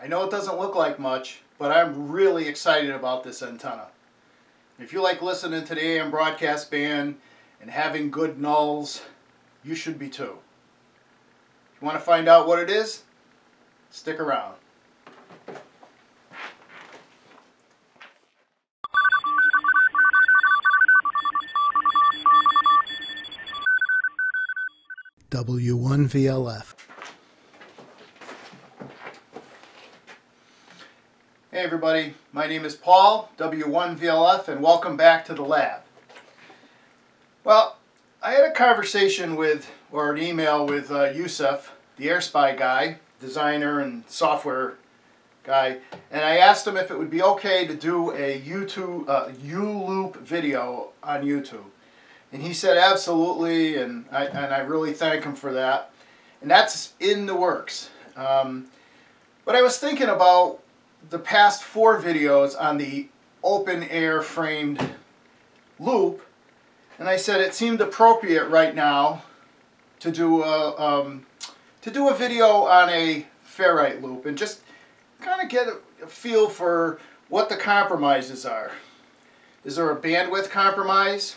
I know it doesn't look like much, but I'm really excited about this antenna. If you like listening to the AM broadcast band and having good nulls, you should be too. If you want to find out what it is, stick around. W1VLF. Hey everybody, my name is Paul, W1VLF, and welcome back to the lab. Well, I had a conversation with, or an email with Yusuf, the AirSpy guy, designer and software guy, and I asked him if it would be okay to do a U-loop video on YouTube. And he said absolutely, and I really thank him for that. And that's in the works. But I was thinking about the past 4 videos on the open air framed loop, and I said it seemed appropriate right now to do a video on a Ferrite loop and just kind of get a feel for what the compromises are. Is there a bandwidth compromise?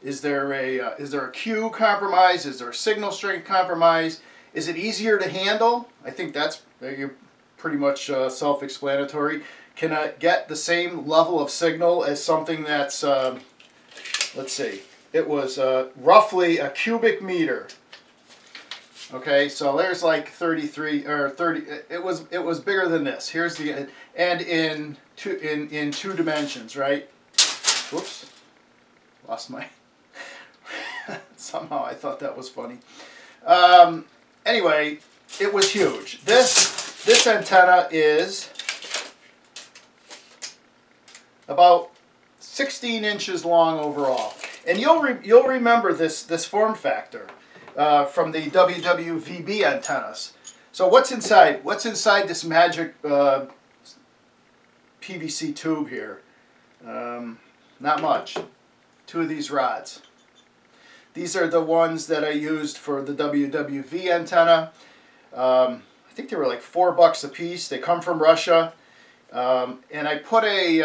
Is there a Q compromise? Is there a signal strength compromise? Is it easier to handle? I think that's pretty much self-explanatory. Can I get the same level of signal as something that's, let's see, it was roughly a cubic meter. Okay, so there's like 33 or 30. It was bigger than this. Here's the and in two dimensions, right? Whoops, lost my. Somehow I thought that was funny. Anyway, it was huge. This antenna is about 16 inches long overall, and you'll remember this form factor from the WWVB antennas. So what's inside? What's inside this magic PVC tube here? Not much. 2 of these rods. These are the ones that I used for the WWV antenna. I think they were like $4 a piece. They come from Russia, and I put a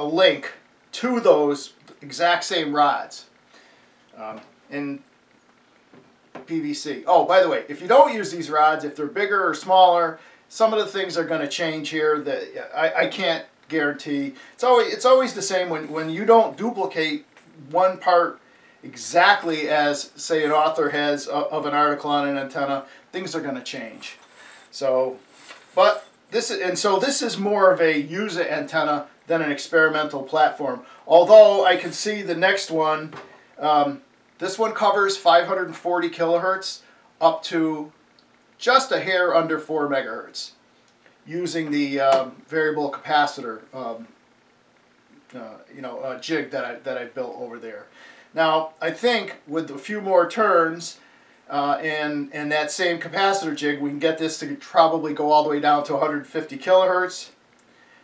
link to those exact same rods in PVC. Oh, by the way, if you don't use these rods, if they're bigger or smaller, some of the things are going to change here that I can't guarantee. It's always the same when you don't duplicate one part exactly as, say, an author has of an article on an antenna, things are going to change. So, but this is more of a user antenna than an experimental platform. Although I can see the next one, this one covers 540 kilohertz up to just a hair under 4 megahertz, using the variable capacitor, jig that I built over there. Now, I think with a few more turns and that same capacitor jig, we can get this to probably go all the way down to 150 kilohertz,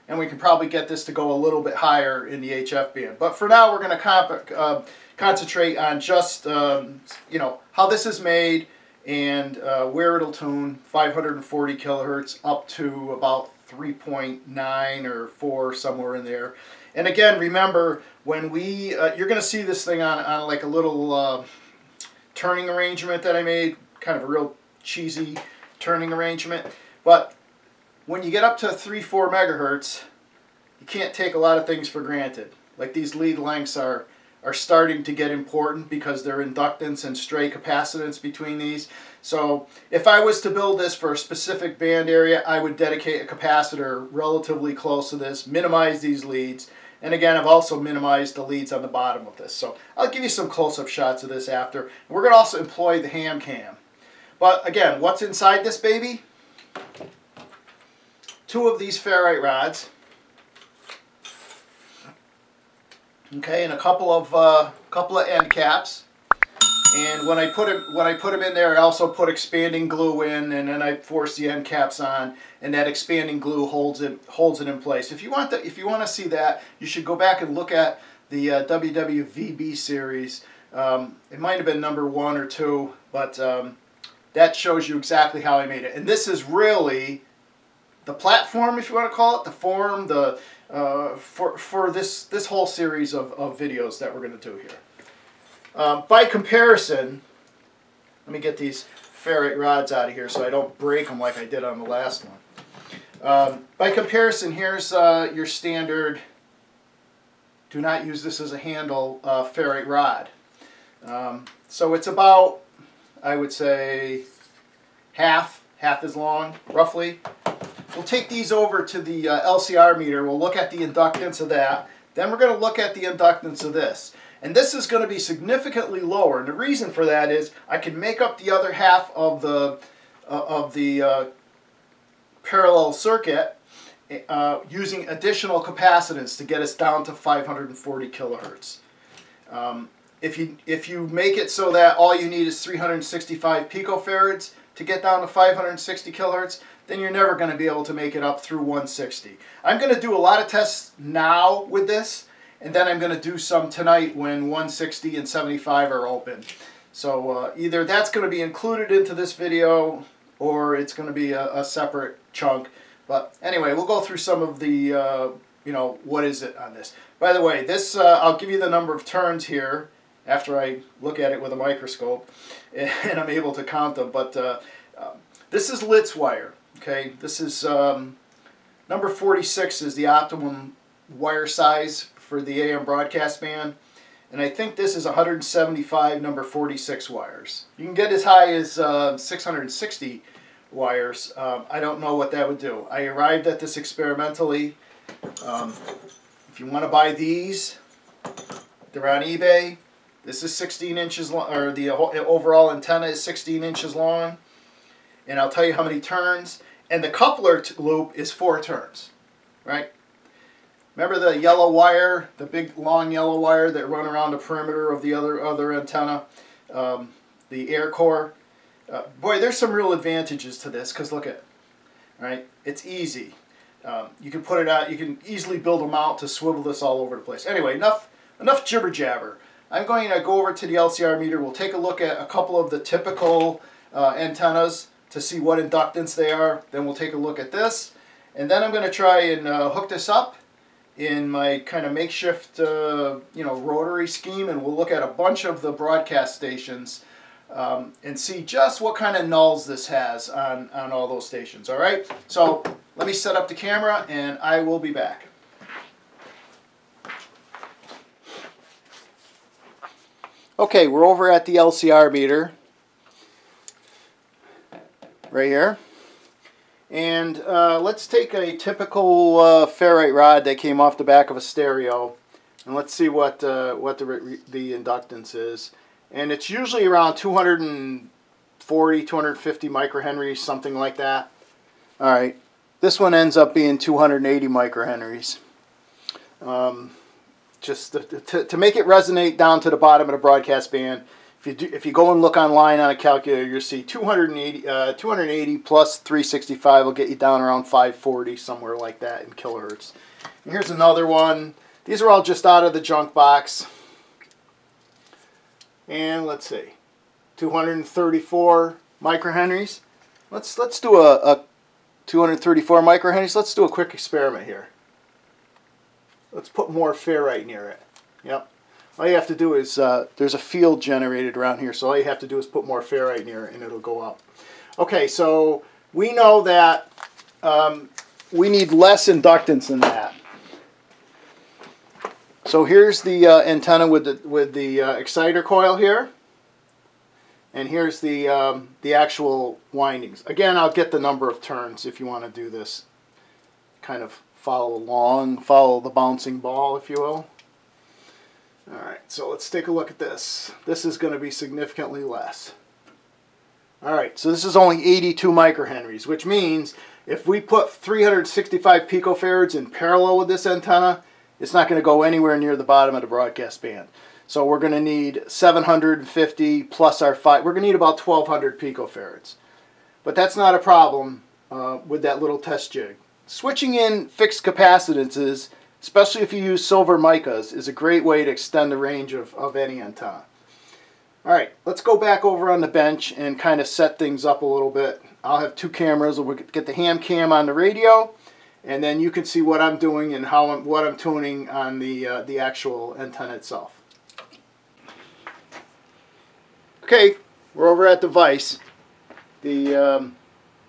and we can probably get this to go a little bit higher in the HF band. But for now, we're going to concentrate on just how this is made and where it'll tune 540 kilohertz up to about 3.9 or 4, somewhere in there. And again, remember, when we you're going to see this thing on like a little turning arrangement that I made, kind of a real cheesy turning arrangement. But when you get up to 3-4 megahertz, you can't take a lot of things for granted. Like these lead lengths are starting to get important because there are inductance and stray capacitance between these. So if I was to build this for a specific band area, I would dedicate a capacitor relatively close to this, minimize these leads. And again, I've also minimized the leads on the bottom of this. So I'll give you some close-up shots of this after. We're going to also employ the ham cam. But again, what's inside this baby? 2 of these Ferrite rods. Okay, and a couple of end caps. And when I put them in there, I also put expanding glue in, and then I force the end caps on, and that expanding glue holds it in place. If you want to see that, you should go back and look at the WWVB series. It might have been number 1 or 2, but that shows you exactly how I made it. And this is really the platform, if you want to call it, the forum, the for this whole series of videos that we're going to do here. By comparison, let me get these ferrite rods out of here so I don't break them like I did on the last one. By comparison, here's your standard, do not use this as a handle, ferrite rod. So it's about, I would say, half as long, roughly. We'll take these over to the LCR meter. We'll look at the inductance of that. Then we're going to look at the inductance of this. And this is going to be significantly lower. And the reason for that is I can make up the other half of the parallel circuit using additional capacitance to get us down to 540 kilohertz. If you make it so that all you need is 365 picofarads to get down to 560 kilohertz, then you're never going to be able to make it up through 160. I'm going to do a lot of tests now with this, and then I'm going to do some tonight when 160 and 75 are open. So either that's going to be included into this video, or it's going to be a separate chunk. But anyway, we'll go through some of the, you know, what is it on this. By the way, this, I'll give you the number of turns here after I look at it with a microscope, and I'm able to count them. But this is Litz wire. Okay, this is number 46 is the optimum wire size for the AM broadcast band, and I think this is 175 number 46 wires. You can get as high as 660 wires. I don't know what that would do. I arrived at this experimentally. If you want to buy these, they're on eBay. This is 16 inches long, or the overall antenna is 16 inches long, and I'll tell you how many turns. And the coupler loop is 4 turns, right? Remember the yellow wire, the big long yellow wire that run around the perimeter of the other antenna, the air core? Boy, there's some real advantages to this, because look at, right? It's easy. You can put it out. You can easily build a mount to swivel this all over the place. Anyway, enough jibber jabber. I'm going to go over to the LCR meter. We'll take a look at a couple of the typical antennas to see what inductance they are. Then we'll take a look at this, and then I'm going to try and hook this up in my kind of makeshift you know, rotary scheme, and we'll look at a bunch of the broadcast stations and see just what kind of nulls this has on all those stations. All right, so let me set up the camera and I will be back. Okay, we're over at the LCR meter right here, and let's take a typical ferrite rod that came off the back of a stereo, and let's see what the inductance is. And it's usually around 240, 250 microhenries, something like that. All right, this one ends up being 280 microhenries. Just to make it resonate down to the bottom of the broadcast band, if you go and look online on a calculator, you'll see 280 plus 365 will get you down around 540, somewhere like that in kilohertz. And here's another one. These are all just out of the junk box. And let's see, 234 microhenries. Let's do a 234 microhenries. Let's do a quick experiment here. Let's put more ferrite near it. Yep. All you have to do is, there's a field generated around here, so all you have to do is put more ferrite near it and it'll go up. Okay, so we know that we need less inductance than that. So here's the antenna with the exciter coil here, and here's the actual windings. Again, I'll get the number of turns if you want to do this. Kind of follow along, follow the bouncing ball, if you will. All right, so let's take a look at this. This is going to be significantly less. All right, so this is only 82 microhenries, which means if we put 365 picofarads in parallel with this antenna, it's not going to go anywhere near the bottom of the broadcast band. So we're going to need 750 plus our 5. We're going to need about 1,200 picofarads. But that's not a problem with that little test jig. Switching in fixed capacitances, especially if you use silver micas, is a great way to extend the range of any antenna. Alright, let's go back over on the bench and kind of set things up a little bit. I'll have two cameras. We'll get the ham cam on the radio, and then you can see what I'm doing and what I'm tuning on the actual antenna itself. Okay, we're over at the vise. The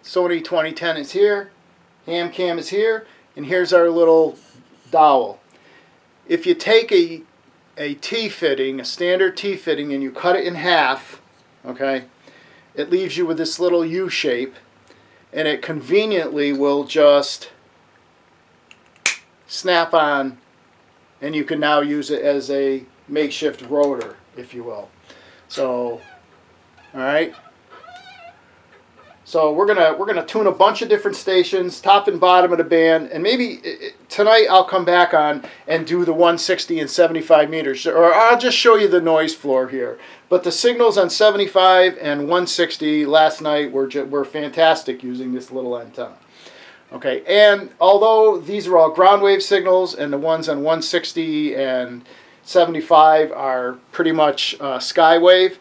Sony 2010 is here, ham cam is here, and here's our little dowel. If you take a T-fitting, a standard T-fitting, and you cut it in half, okay, it leaves you with this little U shape, and it conveniently will just snap on, and you can now use it as a makeshift rotor, if you will. So, all right. So we're gonna tune a bunch of different stations, top and bottom of the band, and maybe tonight I'll come back on and do the 160 and 75 meters, or I'll just show you the noise floor here. But the signals on 75 and 160 last night were fantastic using this little antenna. Okay, and although these are all ground wave signals, and the ones on 160 and 75 are pretty much skywave,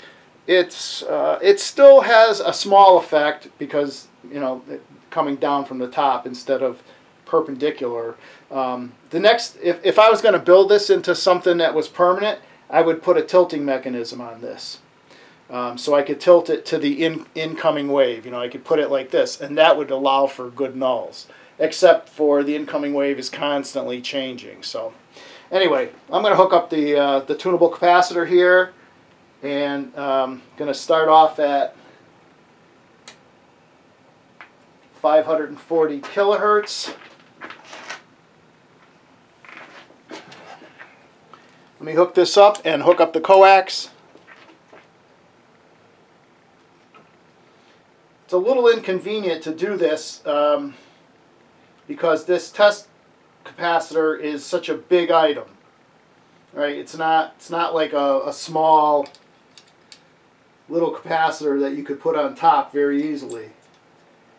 it still has a small effect because, you know, coming down from the top instead of perpendicular. If I was going to build this into something that was permanent, I would put a tilting mechanism on this. So I could tilt it to the incoming wave. You know, I could put it like this, and that would allow for good nulls. Except for the incoming wave is constantly changing. So anyway, I'm going to hook up the tunable capacitor here. And I'm going to start off at 540 kilohertz. Let me hook this up and hook up the coax. It's a little inconvenient to do this because this test capacitor is such a big item. Right? It's not like a small little capacitor that you could put on top very easily.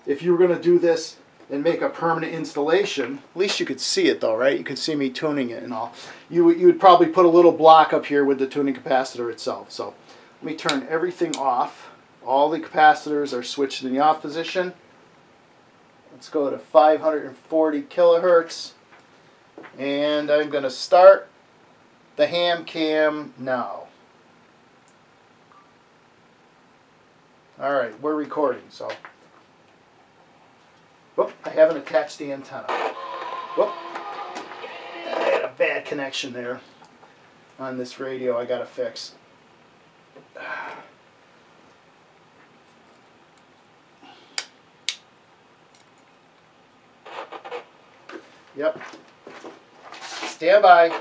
If you were going to do this and make a permanent installation, at least you could see it though, right? You could see me tuning it and all. You would probably put a little block up here with the tuning capacitor itself. So let me turn everything off. All the capacitors are switched in the off position. Let's go to 540 kilohertz. And I'm going to start the ham cam now. Alright, we're recording, so. Whoop, I haven't attached the antenna. Whoop. I had a bad connection there on this radio I gotta fix. Yep. Stand by.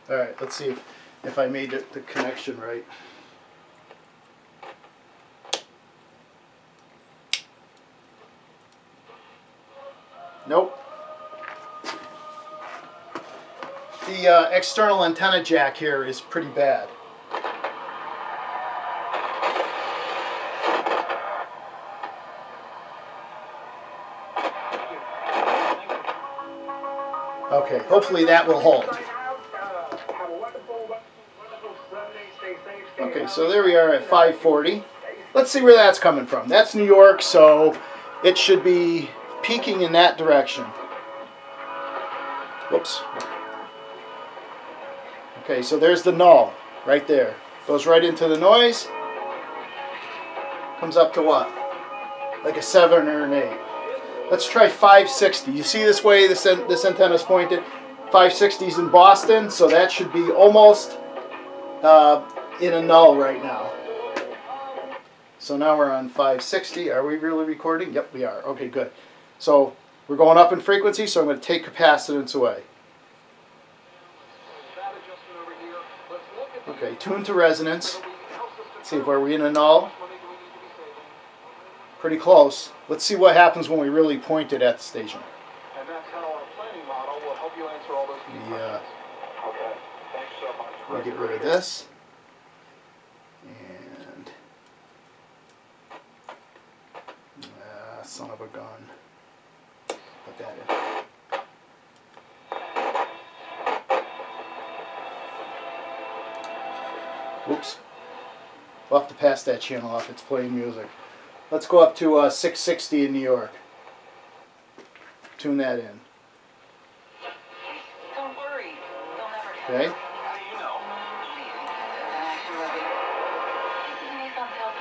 Alright, let's see if I made the connection right. Nope. The external antenna jack here is pretty bad. Okay, hopefully that will hold. Okay, so there we are at 540. Let's see where that's coming from. That's New York, so it should be peaking in that direction. Whoops. Okay, so there's the null right there. Goes right into the noise. Comes up to what? Like a 7 or an 8. Let's try 560. You see this way this antenna is pointed? 560's in Boston, so that should be almost in a null right now. So now we're on 560. Are we really recording? Yep, we are. Okay, good. So we're going up in frequency, so I'm going to take capacitance away. Okay, tune to resonance. Let's see, were we in a null? Pretty close. Let's see what happens when we really point it at the station. And that's how our planning model will help you answer all those questions. Okay, thanks so much. We'll get rid of this. And son of a gun. Put that in. Whoops. We'll have to pass that channel off. It's playing music. Let's go up to 660 in New York. Tune that in. Don't worry. Okay.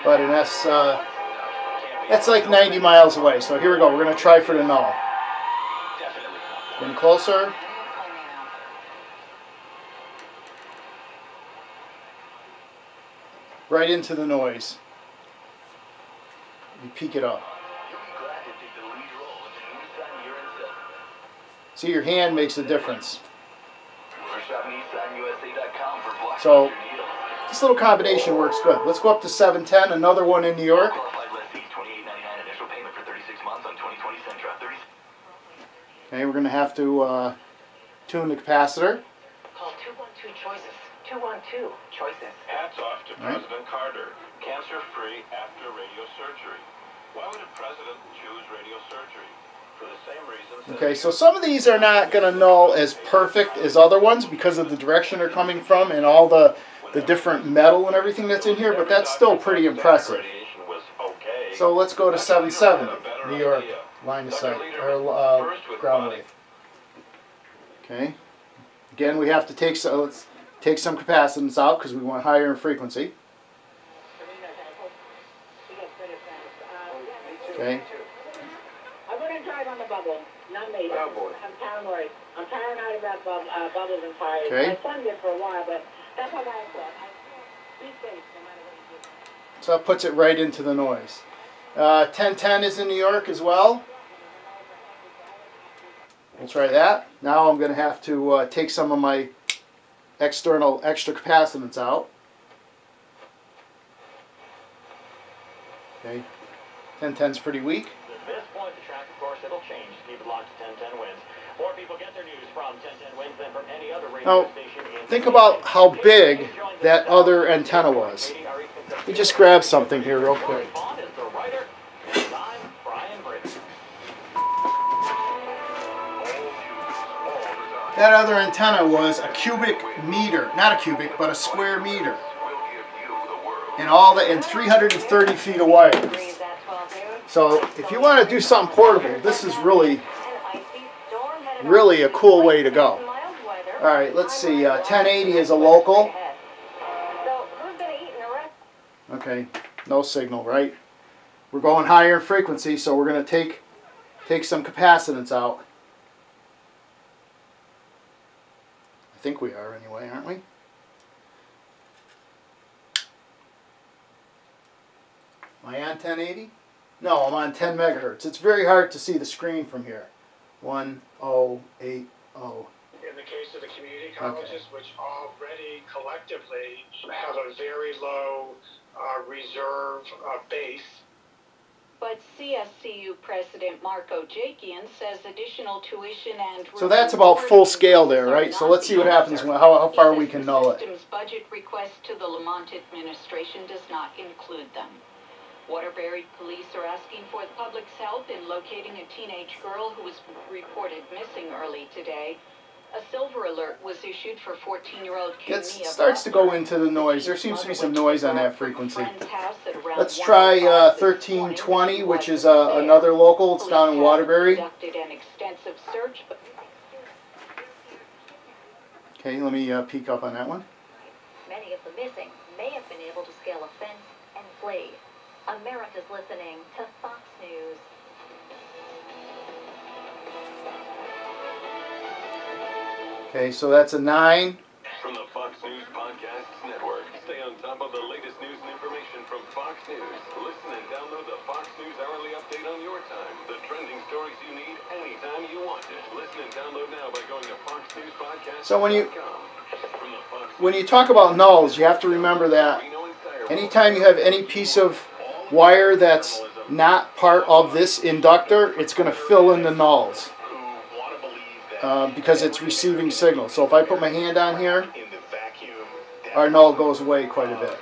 But and that's like 90 miles away. So here we go. We're going to try for the null. Getting closer. Right into the noise. You peak it up. See, your hand makes a difference. So this little combination works good. Let's go up to 710, another one in New York. Okay, we're going to have to tune the capacitor. Call 212 choices. 212 choices. Hats off to President Carter. Cancer-free after radiosurgery. Why would a president choose radiosurgery? For the same reasons. Okay, so some of these are not going to null as perfect as other ones because of the direction they're coming from and all the different metal and everything that's in here, but that's still pretty impressive. So let's go to 770, New York, line of sight, or ground wave. Okay, again we have to take let's take some capacitance out because we want higher in frequency. Okay. I wouldn't drive on the bubble. Not me. I'm paranoid. I'm paranoid about bubbles and fires. Okay. My son did for a while, but that's how I thought. Be safe no matter what you do. So that puts it right into the noise. 1010 is in New York as well. We'll try that. Now I'm going to have to take some of my extra capacitance out. Okay. 1010 is pretty weak. At this point, the track, of course, it'll change. Keep it locked to 1010 wins. More people get their news from 1010 wins than from any other radio station. Think about how big that other antenna was. Let me just grab something here real quick. That other antenna was a cubic meter, not a cubic, but a square meter. And 330 feet of wire. So if you want to do something portable, this is really a cool way to go. Alright, let's see. 1080 is a local. Okay, no signal, right? We're going higher in frequency, so we're going to take some capacitance out. I think we are anyway, aren't we? Am I on 1080? No, I'm on 10 megahertz. It's very hard to see the screen from here. 1080. In the case of the community colleges, which already collectively have a very low reserve base. But CSCU President Marco Jakian says additional tuition and... So that's about full scale there, right? So let's see what happens, how far we can null it. The system's budget request to the Lamont administration does not include them. Waterbury police are asking for the public's help in locating a teenage girl who was reported missing early today. A silver alert was issued for 14-year-old It starts to go into the noise. There seems to be some noise on that frequency. Let's try 1320, which is another local. It's down in Waterbury. Okay, let me peek up on that one. Many of the missing may have been able to scale a fence and flee. America's listening to Fox News. Okay, so that's a 9. From the Fox News Podcasts Network. Stay on top of the latest news and information from Fox News. Listen and download the Fox News Hourly Update on your time. The trending stories you need anytime you want it. Listen and download now by going to foxnewspodcast.com. So when you talk about nulls, you have to remember that anytime you have any piece of wire that's not part of this inductor, it's going to fill in the nulls. Because it's receiving signal. So if I put my hand on here, our null goes away quite a bit.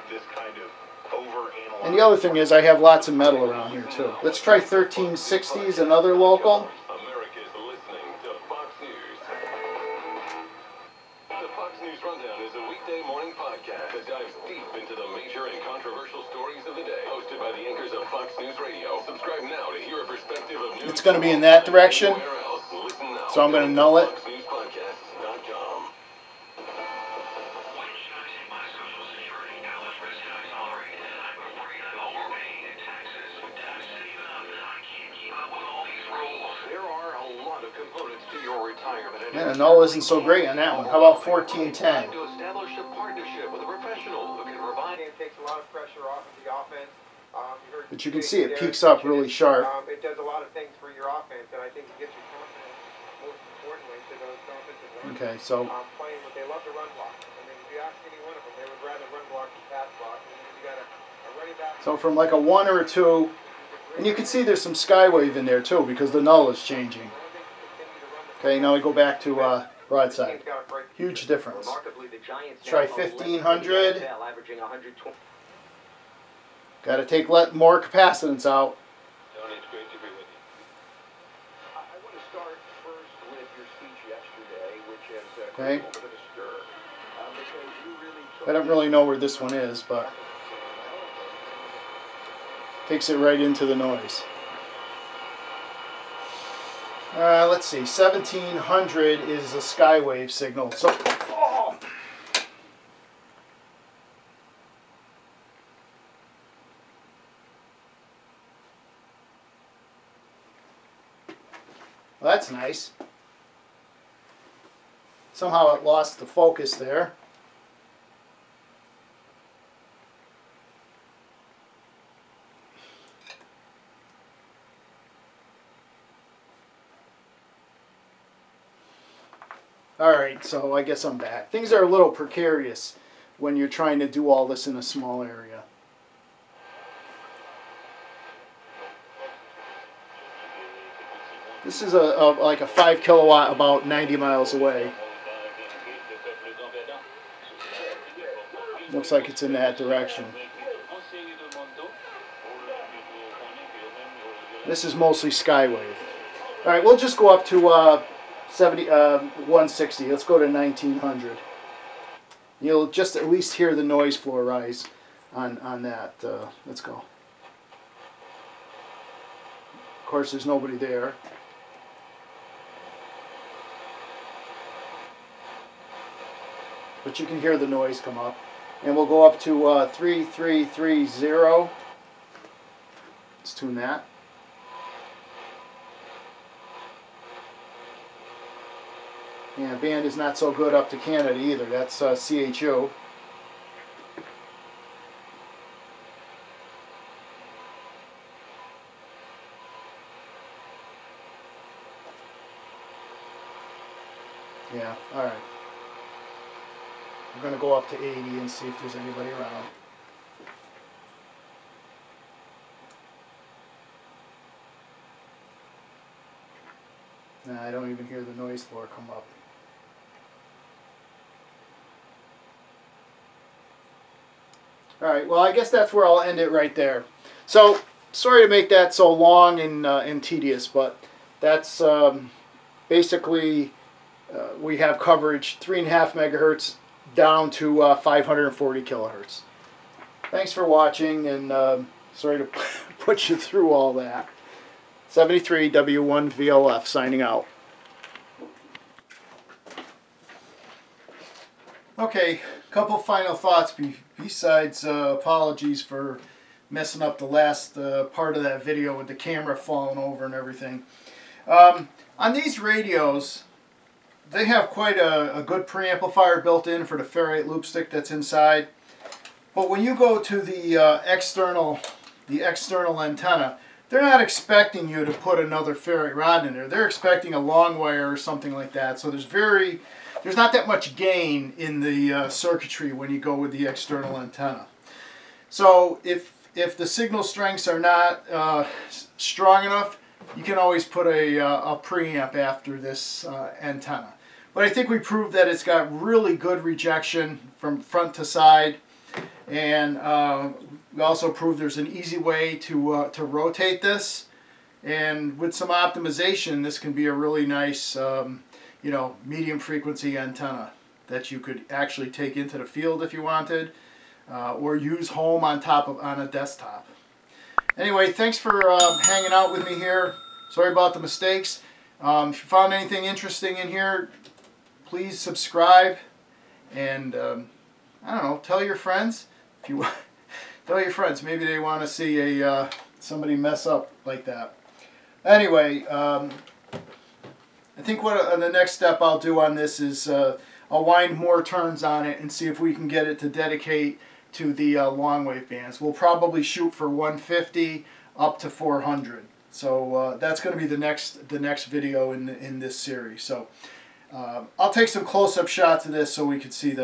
And the other thing is I have lots of metal around here too. Let's try 1360s, another local. America's listening to Fox News. The Fox News Rundown is a weekday morning podcast that dives deep News Radio. Subscribe now to hear a perspective of news. It's going to be in that direction, so I'm going to null it. FoxNewsPodcasts.com. Man, a null isn't so great on that one. How about 1410? To establish a partnership with a professional who can provide. It takes a lot of pressure off of the offense. But you can see it peaks up really sharp. It does a lot of things for your offense, and I think it gives you confidence, most importantly, to those offensive linemen. Okay, so Playing what they love to run block. I mean, if you ask any one of them, they would rather run block than pass block. And you got a ready back. so from like a 1 or a 2, and you can see there's some skywave in there too because the null is changing. Okay, now we go back to broadside. Huge difference. Let's try 1500. Got to take more capacitance out. Tony, it's great to be with you. I want to start first with your speech yesterday, which has Okay. a little bit of a stir. Because you really I don't really know where this one is, but takes it right into the noise. Let's see, 1700 is a skywave signal. So, oh. Well, that's nice. Somehow it lost the focus there. Alright, so I guess I'm back. Things are a little precarious when you're trying to do all this in a small area. This is like a 5 kilowatt about 90 miles away. Looks like it's in that direction. This is mostly skywave. Alright, we'll just go up to 160. Let's go to 1900. You'll just at least hear the noise floor rise on that. Let's go. Of course, there's nobody there. But you can hear the noise come up. And we'll go up to 3330. Let's tune that. Yeah, band is not so good up to Canada either. That's CHO. Yeah, alright. We're going to go up to 80 and see if there's anybody around. Nah, I don't even hear the noise floor come up. Alright, well I guess that's where I'll end it right there. So, sorry to make that so long and tedious, but that's basically we have coverage 3.5 megahertz down to 540 kilohertz. Thanks for watching, and sorry to put you through all that. 73 W1 VLF signing out. Okay, couple final thoughts besides apologies for messing up the last part of that video with the camera falling over and everything. On these radios, they have quite a good preamplifier built in for the Ferrite loop stick that's inside. But when you go to the external antenna, they're not expecting you to put another ferrite rod in there. They're expecting a long wire or something like that. So there's not that much gain in the circuitry when you go with the external antenna. So if the signal strengths are not strong enough, you can always put a preamp after this antenna. But I think we proved that it's got really good rejection from front to side, and we also proved there's an easy way to rotate this, and with some optimization this can be a really nice medium frequency antenna that you could actually take into the field if you wanted, or use home on a desktop. Anyway, thanks for hanging out with me here. Sorry about the mistakes. If you found anything interesting in here, please subscribe. And I don't know, tell your friends. If you tell your friends, maybe they want to see somebody mess up like that. Anyway, I think what the next step I'll do on this is I'll wind more turns on it and see if we can get it to dedicate to the long wave bands. We'll probably shoot for 150 up to 400. So that's going to be the next video in this series. So I'll take some close-up shots of this so we can see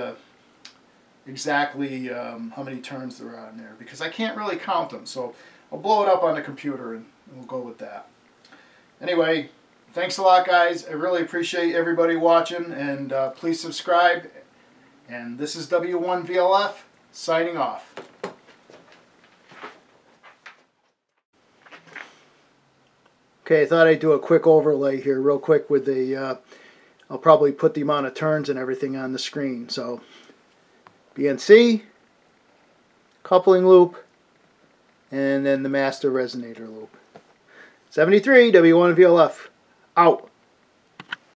exactly how many turns there are on there, because I can't really count them. So I'll blow it up on the computer and we'll go with that. Anyway, thanks a lot, guys. I really appreciate everybody watching, and please subscribe. And this is W1VLF signing off. Okay, I thought I'd do a quick overlay here real quick with the, I'll probably put the amount of turns and everything on the screen. So, BNC, coupling loop, and then the master resonator loop. 73, W1VLF, out.